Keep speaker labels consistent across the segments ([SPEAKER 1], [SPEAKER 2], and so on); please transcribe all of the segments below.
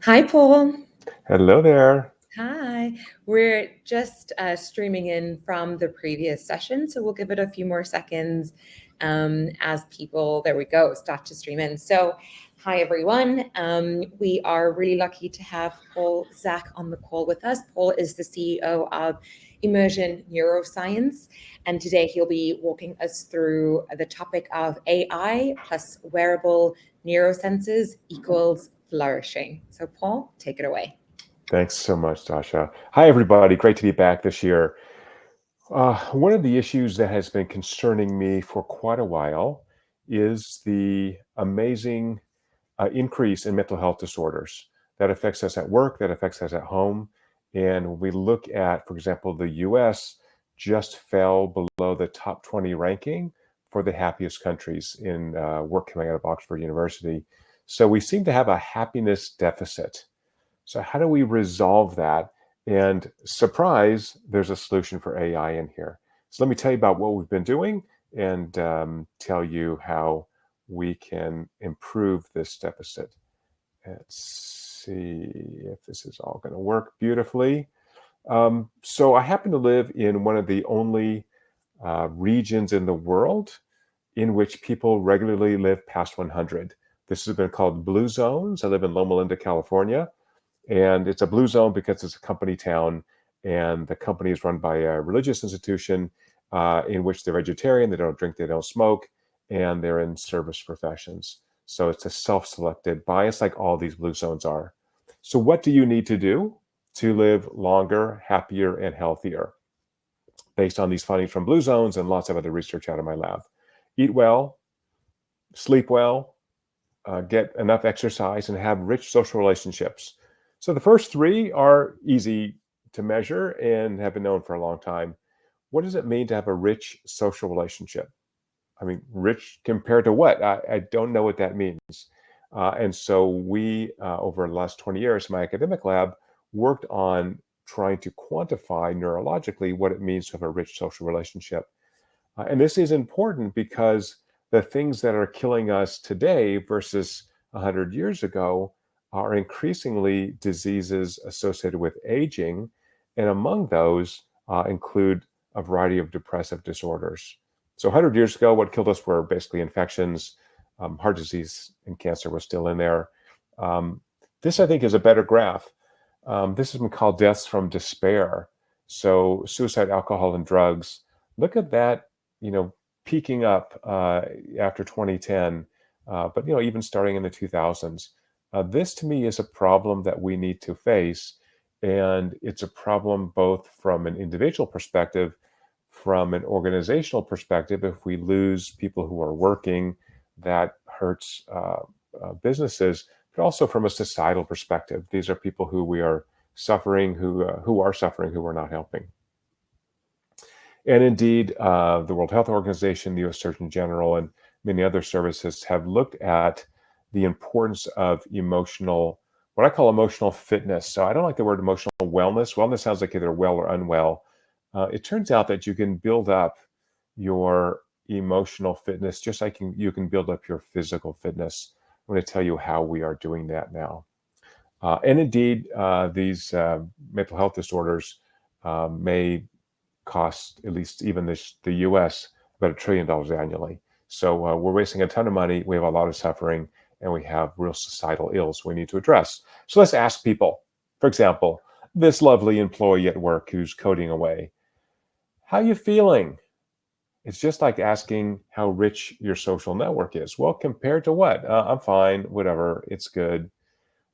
[SPEAKER 1] Hi, Paul.
[SPEAKER 2] Hello there.
[SPEAKER 1] Hi. We're just streaming in from the previous session, so we'll give it a few more seconds as people, there we go, start to stream in. So, hi, everyone. We are really lucky to have Paul Zak on the call with us. Paul is the CEO of Immersion Neuroscience, and today he'll be walking us through the topic of AI plus wearable neurosensors equals flourishing. So, Paul, take it away.
[SPEAKER 2] Thanks so much, Tasha. Hi, everybody. Great to be back this year. One of the issues that has been concerning me for quite a while is the amazing increase in mental health disorders that affects us at work, that affects us at home. And when we look at, for example, the US just fell below the top 20 ranking for the happiest countries in work coming out of Oxford University. So we seem to have a happiness deficit. So how do we resolve that? And surprise, there's a solution for AI in here. So let me tell you about what we've been doing and tell you how we can improve this deficit. Let's see if this is all going to work beautifully. So I happen to live in one of the only regions in the world in which people regularly live past 100. This has been called blue zones. I live in Loma Linda, California. And it's a blue zone because it's a company town, and the company is run by a religious institution in which they're vegetarian, they don't drink, they don't smoke, and they're in service professions. So it's a self-selected bias like all these blue zones are. So what do you need to do to live longer, happier, and healthier? Based on these findings from blue zones and lots of other research out of my lab. Eat well, sleep well, get enough exercise, and have rich social relationships. So the first three are easy to measure and have been known for a long time. What does it mean to have a rich social relationship? I mean, rich compared to what? I don't know what that means. And so we, over the last 20 years, my academic lab worked on trying to quantify neurologically what it means to have a rich social relationship. And this is important because the things that are killing us today versus 100 years ago are increasingly diseases associated with aging. And among those include a variety of depressive disorders. So 100 years ago, what killed us were basically infections, heart disease and cancer was still in there. This, I think, is a better graph. This has been called deaths from despair. So suicide, alcohol, and drugs. Look at that, peaking up after 2010, but even starting in the 2000s. This to me is a problem that we need to face, and it's a problem both from an individual perspective, from an organizational perspective. If we lose people who are working, that hurts businesses, but also from a societal perspective. These are people who we are suffering, who are suffering, who we're not helping. And indeed, the World Health Organization, the U.S. Surgeon General, and many other services have looked at the importance of what I call emotional fitness. So I don't like the word emotional wellness. Wellness sounds like either well or unwell. It turns out that you can build up your emotional fitness just like you can build up your physical fitness. I'm going to tell you how we are doing that now. And indeed, these mental health disorders may cost, at least even the U.S., about $1 trillion annually. So we're wasting a ton of money. We have a lot of suffering, and we have real societal ills we need to address. So let's ask people. For example, this lovely employee at work who's coding away. How are you feeling? It's just like asking how rich your social network is. Well, compared to what? I'm fine, whatever, it's good,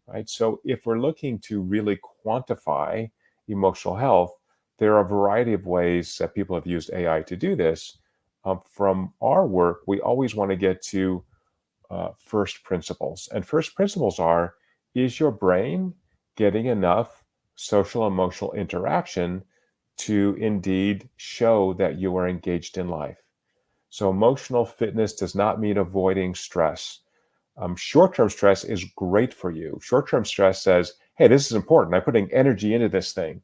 [SPEAKER 2] right? So if we're looking to really quantify emotional health, there are a variety of ways that people have used AI to do this. From our work, we always want to get to first principles. And first principles are, is your brain getting enough social emotional interaction to indeed show that you are engaged in life? So emotional fitness does not mean avoiding stress. Short-term stress is great for you. Short-term stress says, hey, this is important. I'm putting energy into this thing.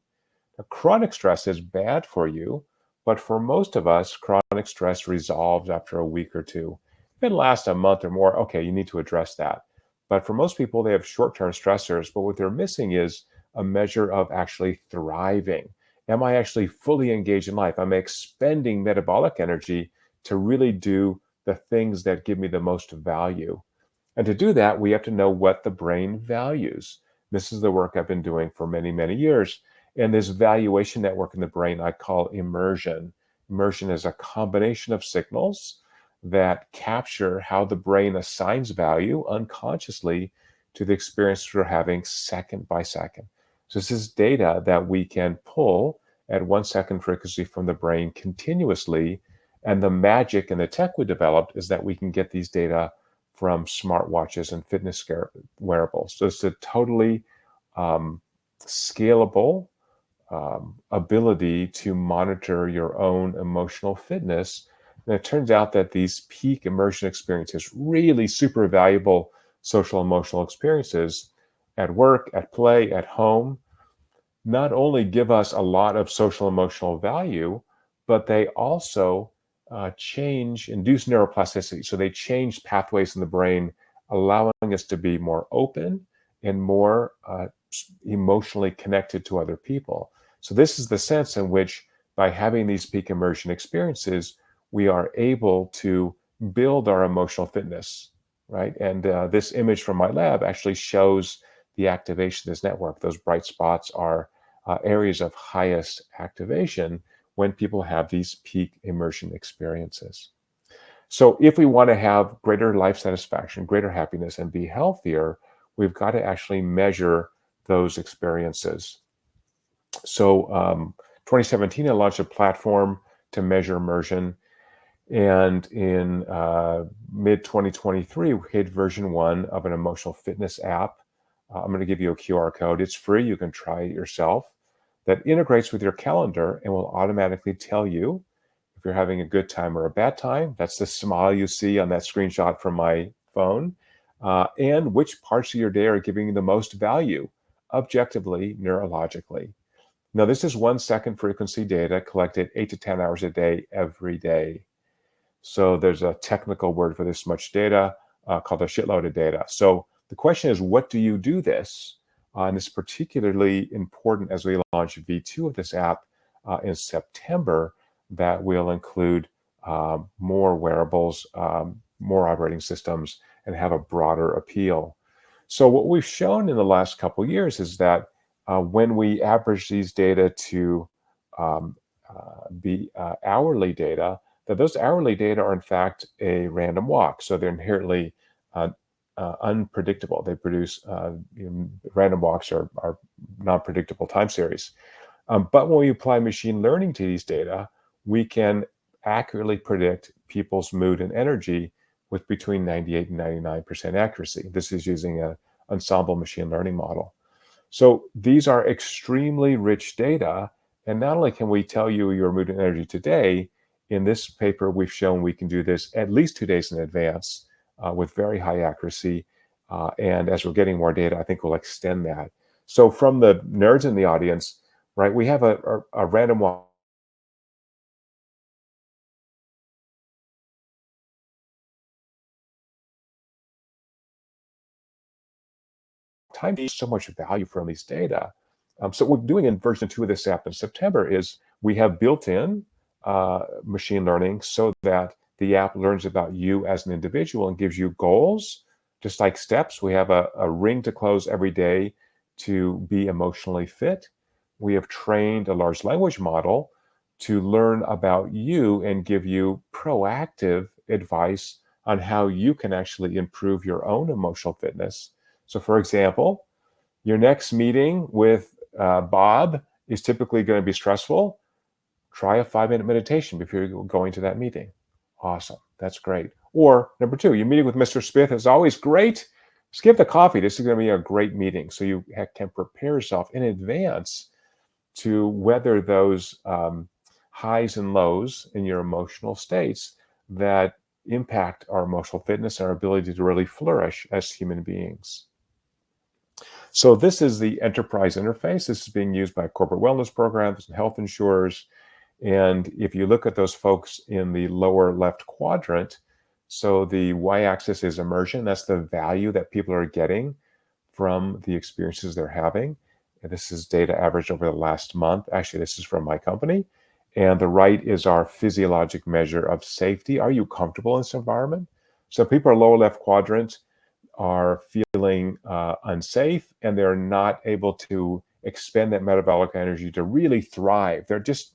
[SPEAKER 2] Now, chronic stress is bad for you, but for most of us, chronic stress resolves after a week or two. If it lasts a month or more, okay, you need to address that. But for most people, they have short-term stressors, but what they're missing is a measure of actually thriving. Am I actually fully engaged in life? Am I expending metabolic energy to really do the things that give me the most value? And to do that, we have to know what the brain values. This is the work I've been doing for many, many years. And this valuation network in the brain I call immersion. Immersion is a combination of signals that capture how the brain assigns value unconsciously to the experience we're having second by second. So this is data that we can pull at 1 second frequency from the brain continuously. And the magic and the tech we developed is that we can get these data from smartwatches and fitness wearables. So it's a totally scalable ability to monitor your own emotional fitness. And it turns out that these peak immersion experiences, really super valuable social emotional experiences at work, at play, at home, not only give us a lot of social emotional value, but they also induce neuroplasticity. So they change pathways in the brain, allowing us to be more open and more emotionally connected to other people. So this is the sense in which, by having these peak immersion experiences, we are able to build our emotional fitness, right? And this image from my lab actually shows the activation of this network. Those bright spots are areas of highest activation when people have these peak immersion experiences. So if we want to have greater life satisfaction, greater happiness, and be healthier, we've got to actually measure those experiences. So 2017, I launched a platform to measure immersion. And in mid 2023, we hit version 1 of an emotional fitness app. I'm going to give you a QR code. It's free. You can try it yourself. That integrates with your calendar and will automatically tell you if you're having a good time or a bad time. That's the smile you see on that screenshot from my phone. And which parts of your day are giving you the most value, objectively, neurologically. Now, this is 1 second frequency data collected 8 to 10 hours a day, every day. So there's a technical word for this much data called a shitload of data. So the question is, what do you do this? And it's particularly important as we launch V2 of this app in September, that will include more wearables, more operating systems, and have a broader appeal. So what we've shown in the last couple of years is that when we average these data to be hourly data, that those hourly data are in fact a random walk. So they're inherently unpredictable. They produce random walks are non-predictable time series. But when we apply machine learning to these data, we can accurately predict people's mood and energy with between 98 and 99% accuracy. This is using an ensemble machine learning model. So these are extremely rich data. And not only can we tell you your mood and energy today, in this paper, we've shown we can do this at least 2 days in advance with very high accuracy. And as we're getting more data, I think we'll extend that. So from the nerds in the audience, right, we have a random walk time. So much value from these data. So what we're doing in version 2 of this app in September is we have built in machine learning so that the app learns about you as an individual and gives you goals, just like steps. We have a ring to close every day to be emotionally fit. We have trained a large language model to learn about you and give you proactive advice on how you can actually improve your own emotional fitness. So for example, your next meeting with Bob is typically going to be stressful. Try a 5-minute meditation before you're going to that meeting. Awesome. That's great. Or number 2, your meeting with Mr. Smith is always great. Skip the coffee. This is going to be a great meeting. So you can prepare yourself in advance to weather those highs and lows in your emotional states that impact our emotional fitness and our ability to really flourish as human beings. So this is the enterprise interface. This is being used by corporate wellness programs and health insurers. And if you look at those folks in the lower left quadrant, So the y-axis is immersion. That's the value that people are getting from the experiences they're having. And this is data averaged over the last month. Actually, this is from my company. And the right is our physiologic measure of safety. Are you comfortable in this environment? So people are lower left quadrant are feeling unsafe, and they're not able to expend that metabolic energy to really thrive. They're just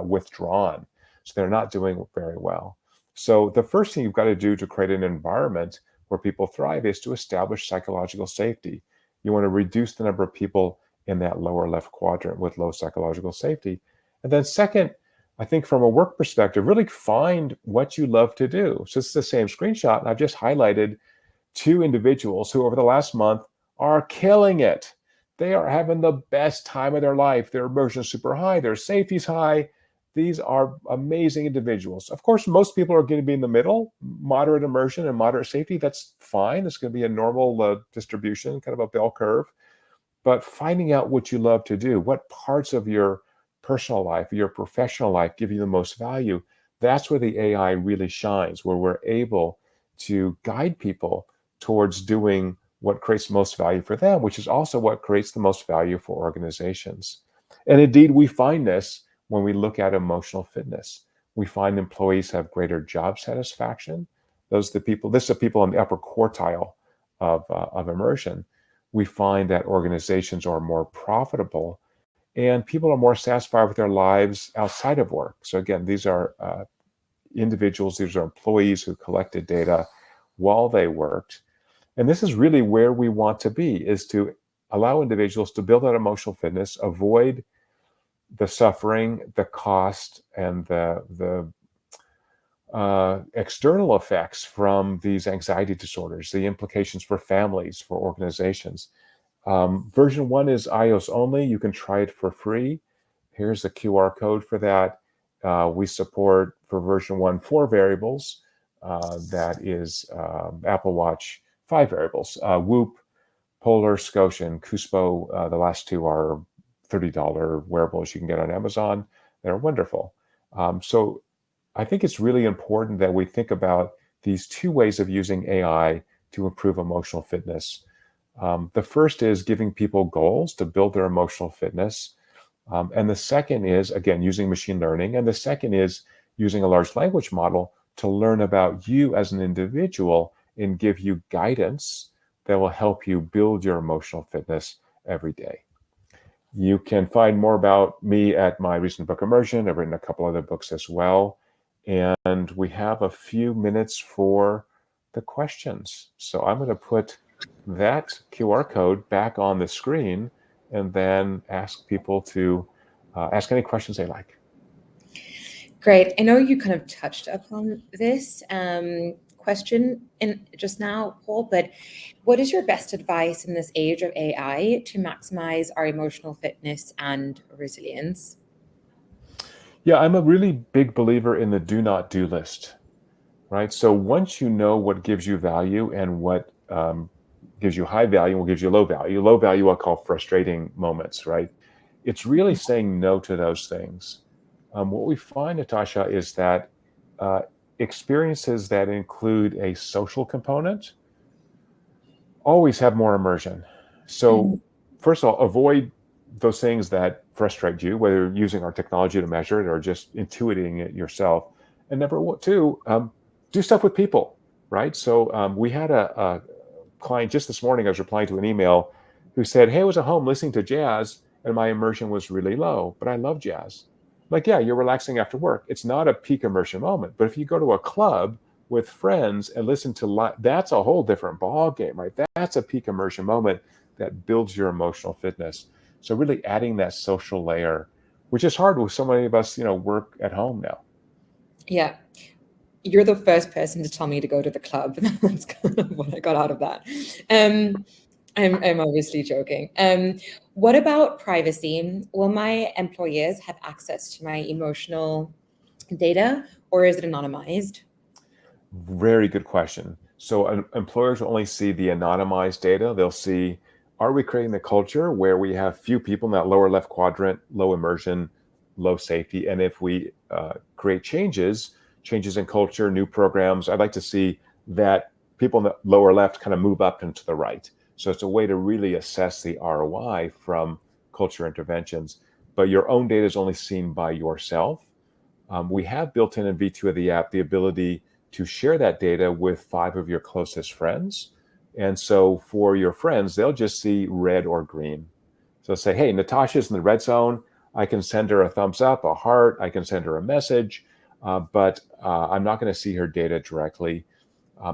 [SPEAKER 2] withdrawn, so they're not doing very well. So the first thing you've got to do to create an environment where people thrive is to establish psychological safety. You want to reduce the number of people in that lower left quadrant with low psychological safety. And then second, I think from a work perspective, really find what you love to do. So it's the same screenshot, and I've just highlighted two individuals who over the last month are killing it. They are having the best time of their life. Their immersion is super high, their safety's high. These are amazing individuals. Of course, most people are going to be in the middle, moderate immersion and moderate safety. That's fine. It's going to be a normal distribution, kind of a bell curve. But finding out what you love to do, what parts of your personal life, your professional life give you the most value, that's where the AI really shines, where we're able to guide people towards doing what creates the most value for them, which is also what creates the most value for organizations. And indeed, we find this when we look at emotional fitness. We find employees have greater job satisfaction. This is the people in the upper quartile of immersion. We find that organizations are more profitable and people are more satisfied with their lives outside of work. So again, these are individuals, these are employees who collected data while they worked. And this is really where we want to be, is to allow individuals to build that emotional fitness, avoid the suffering, the cost, and the external effects from these anxiety disorders, the implications for families, for organizations. Version 1 is iOS only. You can try it for free. Here's a QR code for that. We support for version 1 4 variables. That is Apple Watch 5 variables. Whoop, Polar, Scotian, Cuspo. The last two are $30 wearables you can get on Amazon. They're wonderful. So I think it's really important that we think about these two ways of using AI to improve emotional fitness. The first is giving people goals to build their emotional fitness. And the second is, again, using machine learning. And the second is using a large language model to learn about you as an individual and give you guidance that will help you build your emotional fitness every day. You can find more about me at my recent book, Immersion. I've written a couple other books as well. And we have a few minutes for the questions. So I'm going to put that QR code back on the screen and then ask people to ask any questions they like.
[SPEAKER 1] Great. I know you kind of touched upon this question in just now, Paul, but what is your best advice in this age of AI to maximize our emotional fitness and resilience?
[SPEAKER 2] Yeah, I'm a really big believer in the do not do list, right? So once you know what gives you value and what gives you high value and what gives you low value I'll call frustrating moments, right? It's really saying no to those things. What we find, Natasha, is that experiences that include a social component always have more immersion. So, first of all, avoid those things that frustrate you, whether using our technology to measure it or just intuiting it yourself. And number two, do stuff with people, right? So, we had a client just this morning. I was replying to an email who said, "Hey, I was at home listening to jazz and my immersion was really low, but I love jazz." Like, yeah, you're relaxing after work. It's not a peak immersion moment, but if you go to a club with friends and listen to that's a whole different ball game, right? That's a peak immersion moment that builds your emotional fitness. So really adding that social layer, which is hard with so many of us, work at home now.
[SPEAKER 1] Yeah. You're the first person to tell me to go to the club. That's kind of what I got out of that. I'm obviously joking. What about privacy? Will my employees have access to my emotional data, or is it anonymized?
[SPEAKER 2] Very good question. So employers will only see the anonymized data. They'll see, are we creating the culture where we have few people in that lower left quadrant, low immersion, low safety? And if we create changes, changes in culture, new programs, I'd like to see that people in the lower left kind of move up into the right. So it's a way to really assess the ROI from culture interventions. But your own data is only seen by yourself. We have built in V2 of the app the ability to share that data with 5 of your closest friends. And so for your friends, they'll just see red or green. So say, hey, Natasha's in the red zone. I can send her a thumbs up, a heart. I can send her a message, but I'm not going to see her data directly.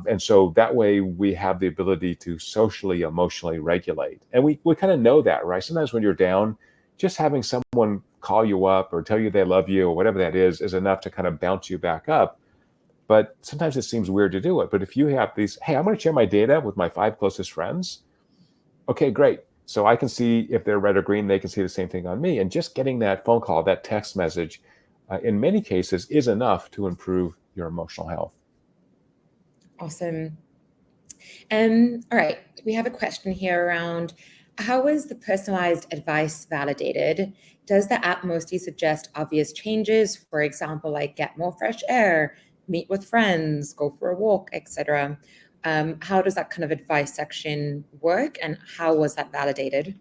[SPEAKER 2] And so that way we have the ability to socially, emotionally regulate. And we kind of know that, right? Sometimes when you're down, just having someone call you up or tell you they love you or whatever that is enough to kind of bounce you back up. But sometimes it seems weird to do it. But if you have these, hey, I'm going to share my data with my 5 closest friends. Okay, great. So I can see if they're red or green, they can see the same thing on me. And just getting that phone call, that text message, in many cases is enough to improve your emotional health.
[SPEAKER 1] Awesome. All right, we have a question here around how is the personalized advice validated? Does the app mostly suggest obvious changes, for example, like get more fresh air, meet with friends, go for a walk, etc.? How does that kind of advice section work, and how was that validated?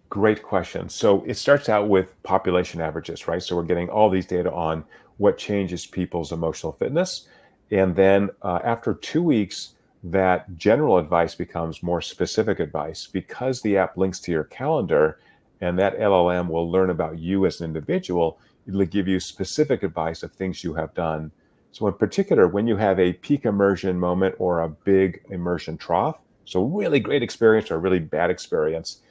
[SPEAKER 2] Great question. So it starts out with population averages, right? So we're getting all these data on what changes people's emotional fitness. And then after 2 weeks, that general advice becomes more specific advice because the app links to your calendar and that LLM will learn about you as an individual. It'll give you specific advice of things you have done. So in particular, when you have a peak immersion moment or a big immersion trough, so really great experience or really bad experience,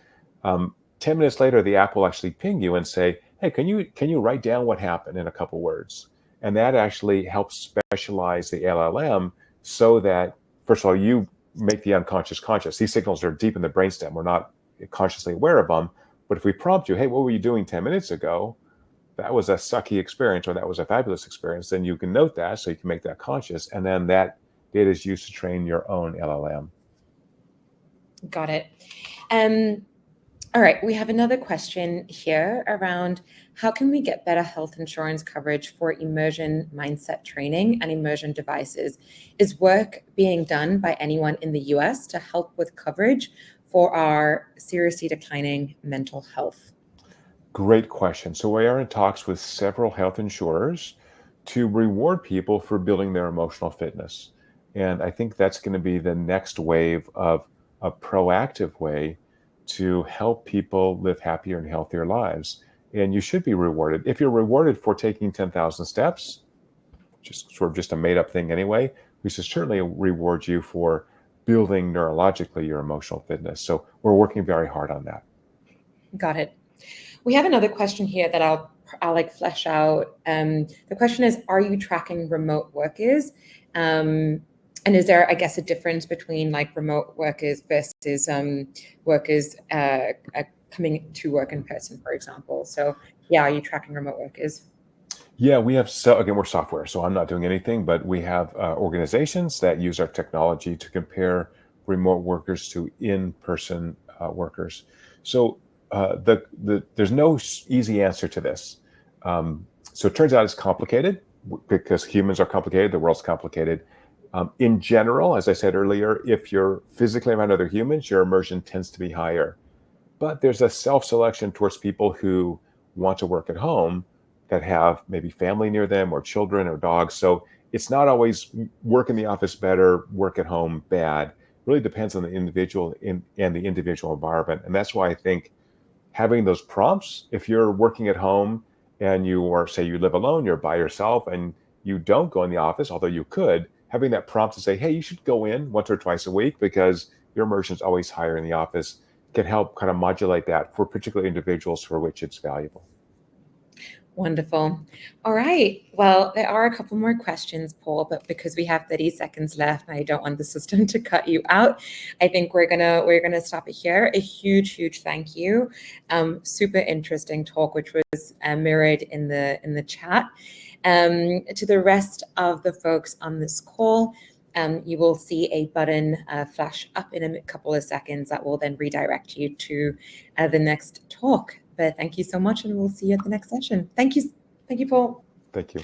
[SPEAKER 2] 10 minutes later, the app will actually ping you and say, hey, can you write down what happened in a couple words? And that actually helps specialize the LLM so that, first of all, you make the unconscious conscious. These signals are deep in the brainstem. We're not consciously aware of them. But if we prompt you, hey, what were you doing 10 minutes ago? That was a sucky experience or that was a fabulous experience. Then you can note that so you can make that conscious. And then that data is used to train your own LLM.
[SPEAKER 1] Got it. All right, we have another question here around how can we get better health insurance coverage for immersion mindset training and immersion devices? Is work being done by anyone in the US to help with coverage for our seriously declining mental health?
[SPEAKER 2] Great question. So we are in talks with several health insurers to reward people for building their emotional fitness. And I think that's going to be the next wave of a proactive way to help people live happier and healthier lives. And you should be rewarded. If you're rewarded for taking 10,000 steps, which is sort of just a made up thing anyway, we should certainly reward you for building neurologically your emotional fitness. So we're working very hard on that.
[SPEAKER 1] Got it. We have another question here that I'll like flesh out. The question is, are you tracking remote workers? And is there, I guess, a difference between like remote workers versus workers coming to work in person, for example? So yeah, are you tracking remote workers?
[SPEAKER 2] Yeah, we have, so again, we're software, so I'm not doing anything, but we have organizations that use our technology to compare remote workers to in-person workers. So there's no easy answer to this. So it turns out it's complicated because humans are complicated, the world's complicated. In general, as I said earlier, if you're physically around other humans, your immersion tends to be higher. But there's a self-selection towards people who want to work at home that have maybe family near them or children or dogs. So it's not always work in the office better, work at home bad. It really depends on the individual and the individual environment. And that's why I think having those prompts, if you're working at home and you are, say you live alone, you're by yourself and you don't go in the office, although you could, having that prompt to say, hey, you should go in once or twice a week because your immersion is always higher in the office can help kind of modulate that for particular individuals for which it's valuable.
[SPEAKER 1] Wonderful. All right. Well, there are a couple more questions, Paul, but because we have 30 seconds left and I don't want the system to cut you out, I think we're gonna stop it here. A huge thank you. Super interesting talk, which was mirrored in the chat. To the rest of the folks on this call, you will see a button flash up in a couple of seconds that will then redirect you to the next talk. But thank you so much, and we'll see you at the next session. Thank you, Paul.
[SPEAKER 2] Thank you.